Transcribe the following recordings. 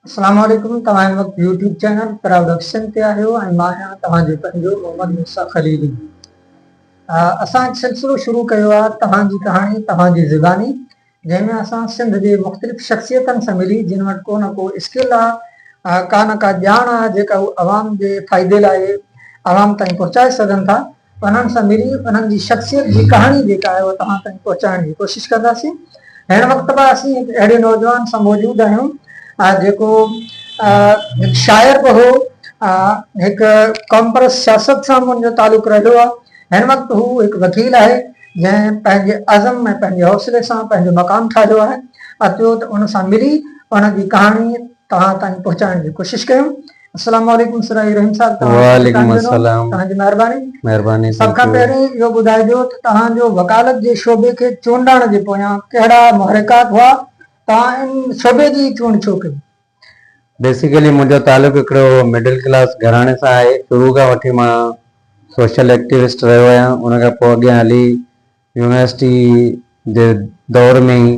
अस्सलाम वालेकुम। तव्हां हिन वक़्तु यूट्यूब चैनल प्रोडक्शन ते आहियो ऐं मां आहियां तव्हांजो पंहिंजो मोहम्मद मूसा खलीली। असां हिकु सिलसिलो शुरू कयो आहे तव्हांजी कहाणी तव्हांजी ज़ुबानी, जंहिंमें असां सिंध जे मुख़्तलिफ़ शख़्सियतनि सां मिली जिन वटि को न को स्किल आहे, का न का ॼाण आहे जेका उहे अवाम जे फ़ाइदे लाइ अवाम ताईं पहुचाए सघनि था। उन्हनि सां मिली उन्हनि जी शख़्सियत जी कहाणी जेका आहे उहा तव्हां ताईं पहुचाइण जी कोशिशि कंदासीं। हिन वक़्तु बि असीं हिकु अहिड़े नौजवान सां मौजूदु आहियूं जेको हिकु शाइर बि हो, हिकु कॉम्प्रेस सियासत सां मुंहिंजो तालुक़ु रहियो आहे। हिन वक़्तु हू हिकु वकील आहे जंहिं पंहिंजे अज़म ऐं पंहिंजे हौसले सां पंहिंजो मक़ाम ठाहियो आहे। अचो त उन सां मिली उन जी कहाणी तव्हां ताईं पहुचाइण जी कोशिशि कयूं। अस्सलाम वालेकुम सराई रहीम साहब। वालेकुम अस्सलाम। तव्हांजी महिरबानी। सभ खां थैंक यू। पहिरीं इहो ॿुधाइजो त तव्हांजो वकालत जे शोबे खे चूंडण जे पोयां कहिड़ा मुहरिकात हुआ, तव्हां इन शोबे जी चूंड छो कई? बेसिकली मुंहिंजो तालुक़ु हिकिड़ो मिडिल क्लास घराणे सां आहे। शुरू खां वठी मां सोशल एक्टिविस्ट रहियो आहियां। उन खां पोइ अॻियां हली यूनिवर्सिटी जे दौर में ई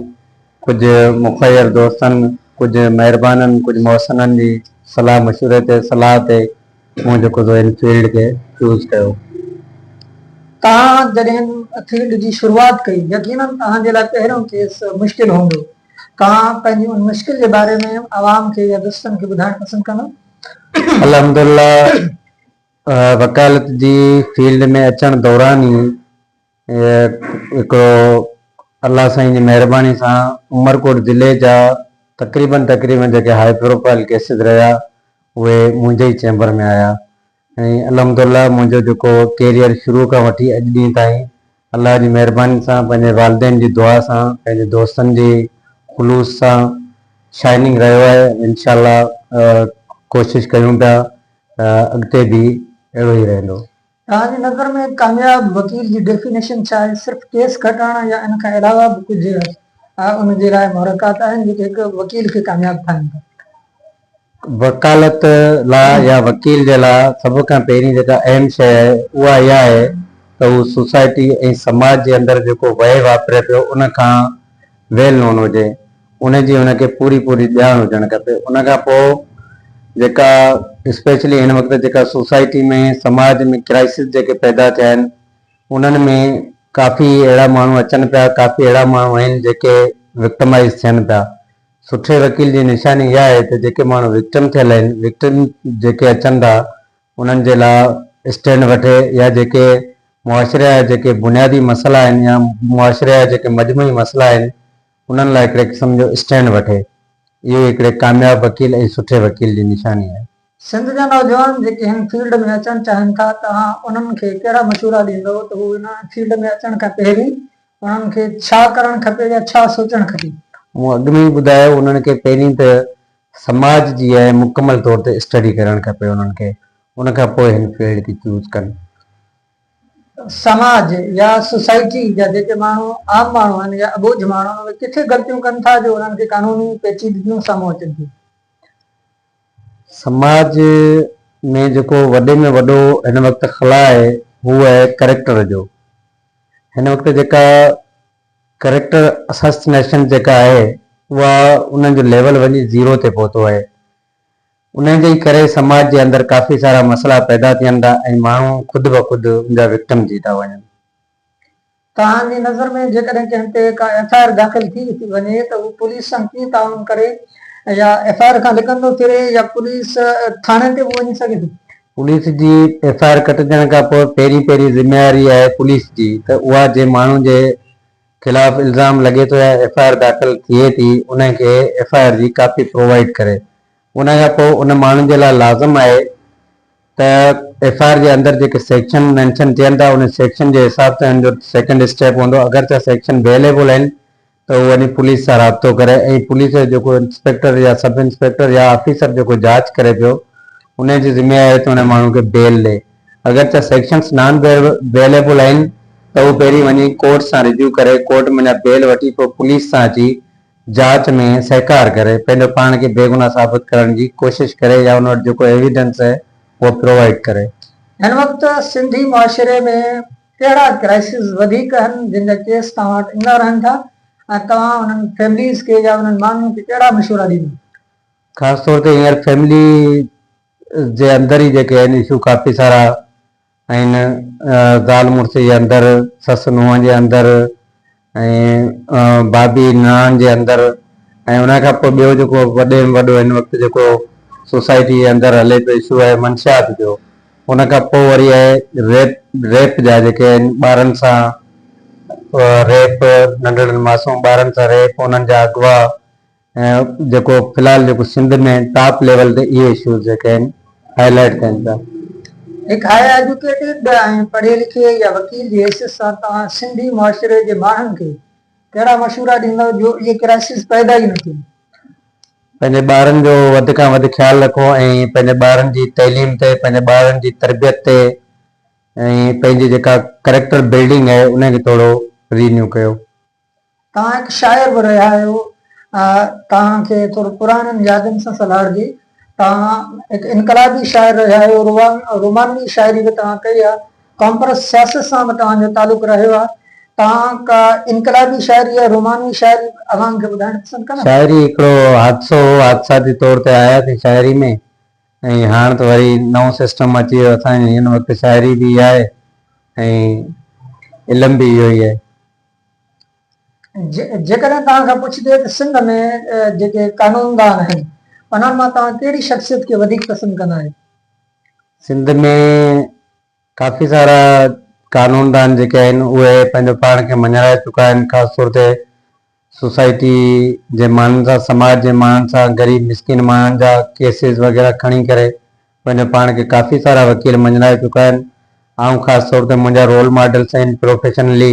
कुझु मुख़य्यर दोस्तनि, कुझु महिरबाननि, कुझु मौसननि जी सलाह मशवरे ते सलाह ते मूं जेको हिन फील्ड खे चूज़ कयो। तव्हां जॾहिं फील्ड जी शुरूआत कई, यकीनन तव्हांजे लाइ पहिरियों केस मुश्किल हूंदो। तव्हां पंहिंजी उन मुश्किल जे बारे में आवाम खे या दोस्तनि खे ॿुधाइण पसंदि कंदो? अल्हम्दुलिल्लाह, वकालत जी फील्ड में अचण दौरान ई हिकिड़ो अल्लाह साईं जी महिरबानी सां उमरकोट ज़िले जा तक़रीबन जेके हाई प्रोफाइल केसिस रहिया उहे मुंहिंजे ई चैम्बर में आया ऐं अल्हम्दुलिल्लाह मुंहिंजो जेको कैरियर शुरू खां वठी अॼु ॾींहं ताईं अल्लाह जी महिरबानी सां, पंहिंजे वालिदैन जी दुआ सां, पंहिंजे दोस्तनि जी ख़ुलूस सां शाइनिंग रहियो आहे। इंशाअल्लाह कोशिशि कयूं था अॻिते बि अहिड़ो ई रहंदो। तव्हांजी नज़र में कामयाब वकील जी डेफिनेशन छा आहे? सिर्फ़ केस खटाइण या इन खां अलावा बि कुझु उन जे लाइ मुहरकात आहिनि जेके हिकु वकील खे कामयाबु ठाहिनि था? वकालत लाइ या वकील जे लाइ सभ खां पहिरीं जेका अहम शइ आहे उहा इहा आहे त उहो सोसाइटी ऐं समाज जे अंदरि जेको वहे वापरे पियो उन खां वेल नोन हुजे, उनजी उनखे पूरी ॼाण हुजणु खपे। उन खां पोइ जेका स्पेशली हिन वक़्तु जेका सोसाइटी में समाज में क्राइसिस जेके पैदा थिया आहिनि उन्हनि में काफ़ी अहिड़ा माण्हू अचनि पिया, काफ़ी अहिड़ा माण्हू आहिनि जेके विक्टमाइज़ थियनि पिया। सुठे वकील जी निशानी इहा आहे त जेके माण्हू विक्टिम थियल आहिनि, विक्टिम जेके अचनि था उन्हनि जे लाइ स्टैंड वठे, या जेके मुआशरे जा जेके बुनियादी मसइला आहिनि या मुआशरे जा जेके मजमूई मसइला आहिनि उन्हनि लाइ हिकिड़े क़िस्म जो स्टैंड वठे, इहो हिकिड़े कामयाब वकील ऐं सुठे वकील जी निशानी आहे। सिंध जा नौजवान जेके हिन फील्ड में अचणु चाहिनि था, तव्हां उन्हनि खे कहिड़ा मशवरा ॾींदव त हू हिन फील्ड में अचण खां पहिरीं उन्हनि खे छा करणु खपे या छा सोचणु खपे? मूं अॻु में ई ॿुधायो, उन्हनि खे पहिरीं त समाज जी आहे मुकमल तौर ते स्टडी करणु खपे उन्हनि खे, उन खां पोइ हिन फील्ड खे चूज़ कनि। समाज या सोसाइटी जा जेके माण्हू आम माण्हू आहिनि या अबोझ माण्हू आहिनि, उहे किथे ग़लतियूं कनि था जो उन्हनि खे कानूनी पेचीदगियूं साम्हूं अचनि थियूं? समाज में जेको वॾे में वॾो हिन वक़्तु ख़ला आहे उहो आहे करेक्टर जो। हिन वक़्तु जेका करेक्टर असैसिनेशन जेका आहे उहा उन्हनि जो लेवल वञी ज़ीरो ते पहुतो आहे। उन जे करे समाज जे अंदरि काफ़ी सारा मसइला पैदा थियनि था ऐं माण्हू ख़ुदि ब ख़ुदि उनजा विक्टिम थी था वञनि। तव्हांजी नज़र में जेकॾहिं कंहिं ते का एफआईआर दाख़िल थी वञे त उहो पुलिस सां कीअं ताउन करे, या एफआईआर खां लिकंदो फिरे या पुलिस थाणे ते बि वञी सघे थी? पुलिस जी एफआईआर कटजण खां पोइ पहिरीं ज़िम्मेवारी आहे पुलिस जी त उहा जे माण्हू जे ख़िलाफ़ इल्ज़ाम लॻे थो या एफआईआर दाख़िल थिए थी उनखे एफआईआर जी कापी प्रोवाइड करे। उन खां पोइ उन माण्हू जे लाइ लाज़िम आहे त एफआईआर जे अंदरि जेके सेक्शन मैंशन थियनि था उन सेक्शन जे हिसाब सां हिन जो सेकेंड स्टेप हूंदो। अगरि त सेक्शन अवेलेबल आहिनि त उहो वञी पुलिस सां राब्तो करे ऐं पुलिस जो जेको इंस्पेक्टर या सब इंस्पेक्टर या ऑफिसर जेको जांच करे पियो उन जी ज़िम्मेवारी त उन माण्हू खे बेल ॾे। अगरि त सेक्शन्स नॉन अवेलेबल आहिनि त उहो पहिरीं वञी कोर्ट सां रिव्यू करे कोर्ट में बेल वठी पोइ पुलिस सां अची जांच में सहकार करे पंहिंजो पाण खे बेगुनाह साबित करण जी कोशिशि करे या उन वटि जेको एविडेंस आहे उहो प्रोवाइड करे। हिन वक़्तु सिंधी मुआशरे में कहिड़ा क्राइसिस वधीक आहिनि जिन जा केस तव्हां वटि ईंदा रहनि था ऐं तव्हां उन्हनि फैमिलीज़ खे या उन्हनि माण्हुनि खे कहिड़ा मशवरा ॾींदा? ख़ासि तौर ते हींअर फैमिली जे अंदरि ई जेके आहिनि इशू काफ़ी सारा आहिनि, ज़ाल मुड़ुस जे अंदरि, ससु नुंहं जे अंदरि ऐं भाभी निणान जे अंदरि, ऐं उन खां पोइ ॿियो जेको वॾे में वॾो हिन वक़्तु जेको सोसाइटी जे अंदरि हले पियो इशू आहे मंशियात जो। उन खां पोइ वरी आहे रेप जा जेके आहिनि ॿारनि सां रेप, नंढड़नि मासूम ॿारनि सां रेप, उन्हनि जा अगवा, ऐं जेको फ़िलहालु जेको सिंध में टॉप लेवल ते इहे इशूज़ जेके आहिनि हाईलाइट थियनि था। एक हाई एजुकेटेड ऐं पढ़े लिखे या वकील जी हैसियत सां तव्हां सिंधी मुआशिरे जे माण्हुनि खे कहिड़ा मशवरा ॾींदव जो इहे क्राइसिस पैदा ई न थियनि? पंहिंजे ॿारनि जो वधि खां वधि ख़्यालु रखो ऐं पंहिंजे ॿारनि जी तइलीम ते, पंहिंजे ॿारनि जी तरबियत ते ऐं पंहिंजी जेका करेक्टर बिल्डिंग आहे उनखे थोरो रिन्यू कयो। तव्हां हिकु शाइर बि रहिया आहियो, तव्हांखे थोरो पुराणनि यादनि सां सलाह ॾिए। तव्हां हिकु इनकलाबी शाइर रहिया आहियो, रोमानवी शाइरी बि तव्हां कई आहे, कॉम्प्रेस सियासत सां बि तव्हांजो तालुक़ु रहियो आहे। तव्हां का इनकलाबी शाइरी या रोमानवी शाइरी अवाम खे ॿुधाइणु पसंदि कंदा? शाइरी हिकिड़ो हादसाती तौर ते आया थी शाइरी में, ऐं हाणे त वरी नओं सिस्टम अची वियो असांजे हिन वक़्तु शाइरी बि आहे ऐं इल्मु बि इहो ई आहे। जेकॾहिं तव्हां खां पुछिजे त सिंध में जेके कानूनदान आहिनि उन्हनि मां तव्हां कहिड़ी शख़्सियत खे वधीक पसंदि कंदा आहियो? सिंध में काफ़ी सारा कानूनदान जेके आहिनि उहे पंहिंजो पाण खे मञाए चुका आहिनि, ख़ासि तौर ते सोसाइटी जे माण्हुनि सां, समाज जे माण्हुनि सां, ग़रीब मिसकिन माण्हुनि जा केसिस वग़ैरह खणी करे पंहिंजो पाण खे काफ़ी सारा वकील मञाए चुका आहिनि। ऐं ख़ासि तौर ते मुंहिंजा रोल मॉडल्स आहिनि प्रोफेशनली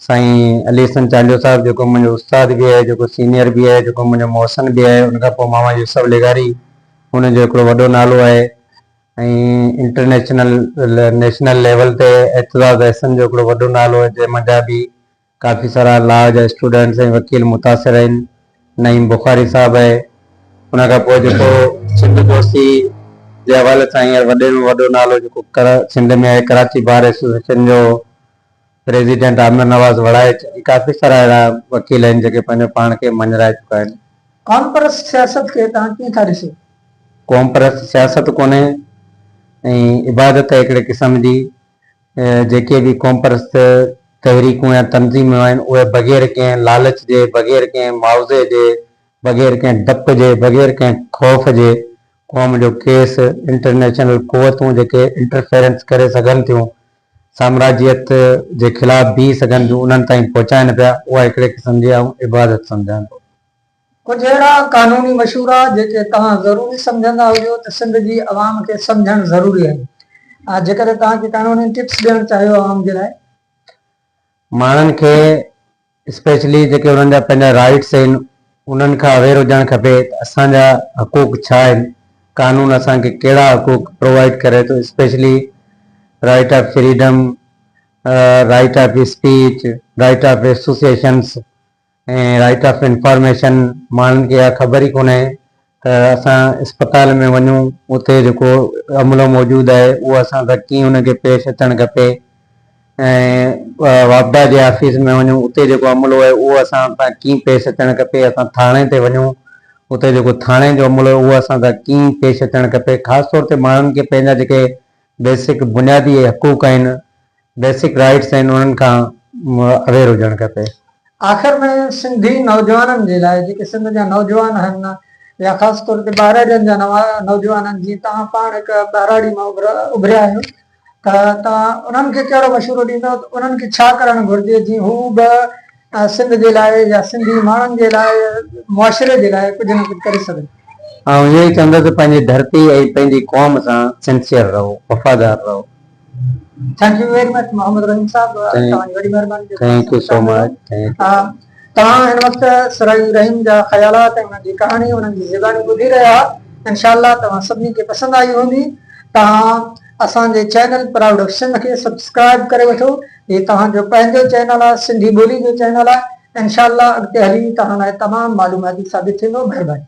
साईं अली हसन चांजो साहिबु, जेको मुंहिंजो उस्ताद बि आहे, जेको सीनियर बि आहे, जेको मुंहिंजो मोहसिन बि आहे। उनखां पोइ मामा यूसुफ लेगारी, हुनजो हिकिड़ो वॾो नालो आहे। ऐं इंटरनेशनल नेशनल लेवल ते एतज़ाज़ अहसन जो हिकिड़ो वॾो नालो आहे, जंहिं मुंहिंजा बि काफ़ी सारा लॉ जा स्टूडेंट्स ऐं वकील मुतासिर आहिनि। नईम बुखारी साहिबु आहे। उनखां पोइ जेको सिंध दोस्ती जे हवाले सां हींअर वॾे में वॾो नालो जेको सिंध में आहे, कराची बार एसोसिएशन जो प्रेसिडेंट आमिर नवाज़ वड़ाइच, काफ़ी सारा अहिड़ा वकील आहिनि जेके पंहिंजो पाण खे मञाए चुका आहिनि। कॉम्प्रेस सियासत खे तव्हां कीअं था ॾिसो? कॉम्प्रेस सियासत कोन्हे ऐं इबादत आहे हिकिड़े क़िस्म जी। जेके बि कॉम्प्रेस तहरीकूं या तंज़ीमूं आहिनि उहे बग़ैर कंहिं लालच जे, बग़ैर कंहिं मुआवज़े जे, बग़ैर कंहिं डप जे, बग़ैर कंहिं ख़ौफ़ जे क़ौम जो केस, इंटरनेशनल क़ुवतूं जेके इंटरफेरेंस करे सघनि थियूं, साम्राजियत जे ख़िलाफ़ बीह सघनि थियूं, उन्हनि ताईं पहुचाइनि पिया। उहा हिकिड़े क़िस्म जी इबादत सम्झां थो। कुझु अहिड़ा कानूनी मशूरा जेके तव्हां ज़रूरी सम्झंदा हुजो त सिंध जी अवाम खे सम्झणु ज़रूरी आहे, जेकॾहिं तव्हांखे कानूनी टिप्स ॾियणु चाहियो अवाम जे लाइ? माण्हुनि खे स्पेशली जेके उन्हनि जा पंहिंजा राइट्स आहिनि उन्हनि खां अवेयर हुजणु खपे त असांजा हक़ूक़ छा आहिनि, कानून असांखे कहिड़ा हक़ूक़ प्रोवाइड करे थो। Specially right of freedom, right of speech, right of associations ऐं राइट ऑफ इंफॉर्मेशन। माण्हुनि खे इहा ख़बर ई कोन्हे त असां अस्पताल में वञूं, उते जेको अमलो मौजूदु आहे उहो असां सां कीअं उनखे पेश अचणु खपे, ऐं वापडा जे ऑफिस में वञूं, उते जेको अमलो आहे उहो असां सां कीअं पेश अचणु खपे। असां थाणे ते वञूं, उते जेको थाणे जो अमलो आहे उहो असां सां कीअं पेश अचणु खपे। ख़ासि तौर ते माण्हुनि खे पंहिंजा जेके बेसिक बुनियादी हक़ूक़ आहिनि, बेसिक राइट्स आहिनि, उन्हनि खां अवेयर हुजणु खपे। आख़िर में सिंधी नौजवाननि जे लाइ, जेके सिंध जा नौजवान आहिनि या ख़ासि तौर ते ॿाहिरां जा नौजवान आहिनि, जीअं तव्हां पाण हिकु ॿाहिराड़ी मां उभरिया आहियो, त तव्हां उन्हनि खे कहिड़ो मशवरो ॾींदव त उन्हनि खे छा करणु घुरिजे जीअं हू बि सिंध जे लाइ या सिंधी माण्हुनि जे लाइ, मुआशिरे जे लाइ कुझु न कुझु करे सघनि? ऐं इहो ई चवंदुसि पंहिंजी धरती ऐं पंहिंजी क़ौम सां सिंसियर रहो, वफ़ादार रहो। Thank you very much Mohammad Rahim साहब, तव्हांजी वॾी महिरबानी। Thank you so much. तव्हां हिन वक़्तु सराई रहीम जा ख़यालात ऐं उन्हनि जी कहाणी, उन्हनि जी ज़बानी ॿुधी रहिया। इंशाअल्लाह तव्हां सभिनी खे पसंदि आई हूंदी। तव्हां असांजे चैनल प्राउड ऑफ सिंध खे सब्सक्राइब करे वठो। हीउ तव्हांजो पंहिंजो चैनल आहे, सिंधी ॿोली जो चैनल आहे। इंशाअल्लाह अॻिते हली तव्हां लाइ तमामु मालूमाती साबित थींदो। महिरबानी।